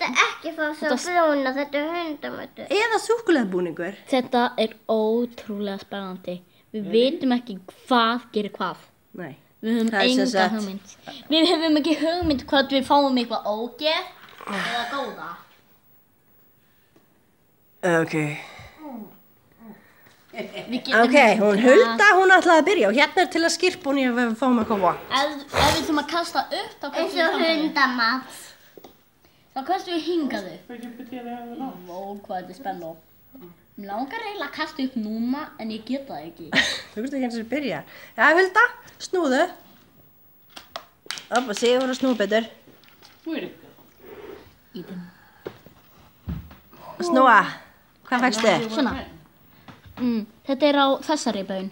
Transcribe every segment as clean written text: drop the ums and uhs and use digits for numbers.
Þetta ekki fá svo blóna, þetta hundamötu. Eða súkkulaðibúningur. Þetta ótrúlega spennandi. Við vitum ekki hvað gerir hvað. Nei. Við höfum enga hugmynd. Við höfum ekki hugmynd hvort við fáum eitthvað ógeð eða góða. Ok, hún Hulda, hún ætlaði að byrja og hérna til að skirpa hún ef við fáum eitthvað vant. Ef við þurfum að kasta upp, þá kastum við hundamat. Þá kastum við hingað upp. Ó, hvað þetta er spennandi. Mér langar eiginlega að kasta upp núna, en ég get það ekki. Þú veist ekki eins og það byrja. Já, Hulda, snúðu. Upp og Sigur að snúa betur. Snúa. Hvað fækstu? Svona. Þetta er á þessari baun.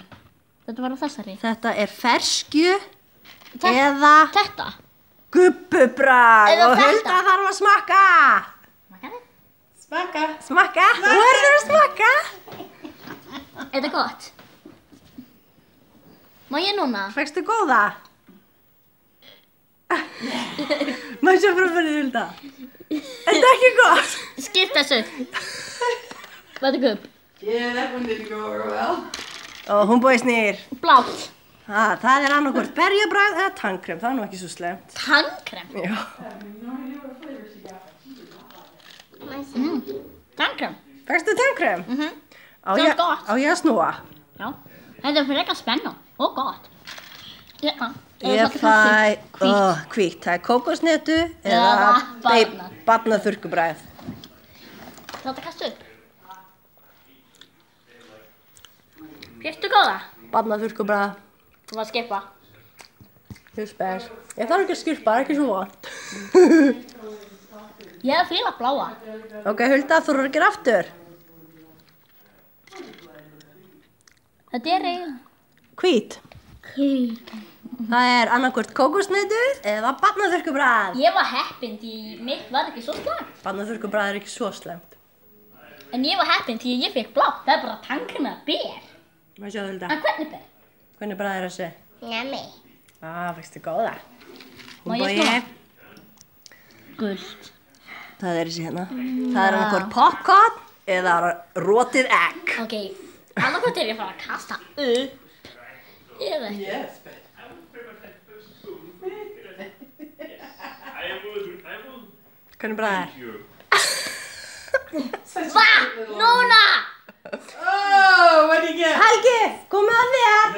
Þetta var á þessari. Þetta er ferskju eða Þetta. gubbubragð og Hulda þarf að smakka. Smakka. Þú verður að smakka. Er þetta gott? Má ég núna? Fækstu góða? Má ég sjá framfærið Hulda? Þetta ekki gott. Skipt þessu. Hvað er gubb? Yeah, that one didn't go over well. Og hún búið snýr. Blátt. Það er annarkvort berjabragð eða tannkrem. Það er nú ekki svo slemt. Tannkrem? Já. Tannkrem. Fækstu tannkrem? Á Það er gott. ég að snúa? Já. Þetta er frekar spennandi og gott. Hérna. Ég fæ hvítt. Það er kókosnetu eða barnaþurrkubragð. Þetta kastu upp. Fyrstu góða? Barnaþurrkubragð. Þú var að skipa. Þú spes. Ég þarf ekki að skirpa, það er ekki svo vant. Ég er að fíla bláa. Ok, Hulda, þú eru að gera aftur. Þetta er eiginlega. Hvít. Það er annarkvort kókosnetu eða barnaþurrkubragð. Ég var heppin því mitt var ekki svo slæmt. Barnaþurrkubragð er ekki svo slemt. En ég var heppin því ég fekk blátt. Það er bara tannkrem eða ber. Má sjá Hulda. En hvernig ber? Hvernig bragð er þessi? Njami. Fækstu góða. Má ég snúa? Gult. Það er þessi hérna. Það er annarkvort popcorn eða rotið egg. Ok, annarkvæmt er ég að fara að kasta upp. Ég veit ekki. Yes, Hvernig bragð er? Núna! Oh, what did you get? Helgi, komið að þér!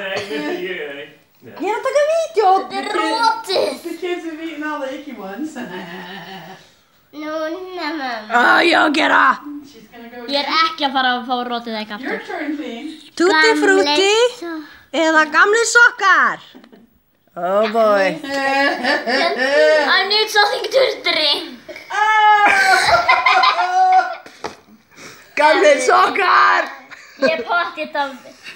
Ég er að taka vídeo! Þetta er rótið! The kids have eaten all the icky ones. Núna, mamma. Já, gera! She's gonna go. Ég er ekki að fara að fá rótið ekki Your aftur. turn, please. Tutti frutti eða gamli sokkar? Oh boy. I need something to drink. Gamli sokkar! Ég er pottþétt að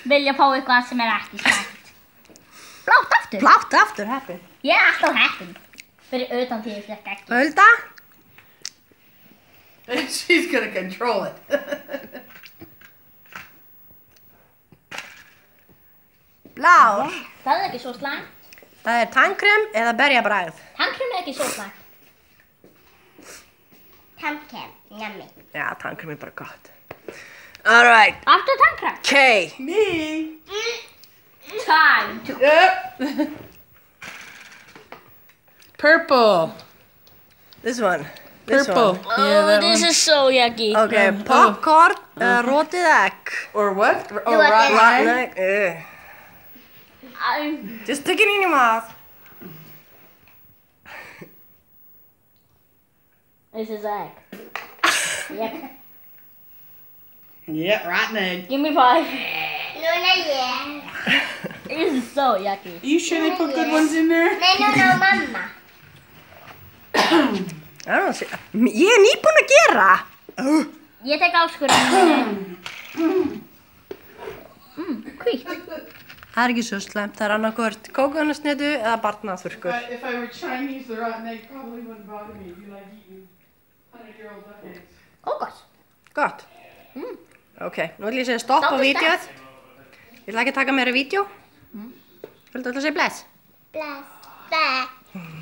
vilja fá eitthvað sem er ekki slæmt. Blátt aftur. Blátt aftur, heppin. Ég er alltaf heppin. Fyrir utan því ég fekk ekki. Hulda? She's gonna control it. Blár. Það er ekki svo slæmt. Það er tannkrem eða berjabragð. Tannkrem er ekki svo slæmt. Tannkrem. Njami. Já, tannkrem er bara gott. Alright. Aftur tannkrem. K. Me. Time to... Purple. This one. This Purple. one. Oh, this is so yucky. Okay, popcorn eða rotið egg. Or what? Oh, Rotten rotten Rotten egg. egg. Just stick it in your mouth. This is egg. Yep. Yeah, rotten egg. Give me 5. Núna ég. This is so yucky. Are you sure they put good ones in there? Nei, núna mamma. Ég er nýbúin að gera. Ég tek áskurðinu. Hvítt. Það er ekki svo slemt. Það er annarkvort kókosnetu eða barnaþurrkur. But if I were Chinese, the rotten egg probably wouldn't bother me. If you like eating 100-year-old duck eggs. Ógott. Gott. Ok, nú ætlum ég að segja stopp á Stopp og vídeoð. Ég ætla ekki að taka meira vídeo. Vildu ætla að segja bless? Bless. Bless.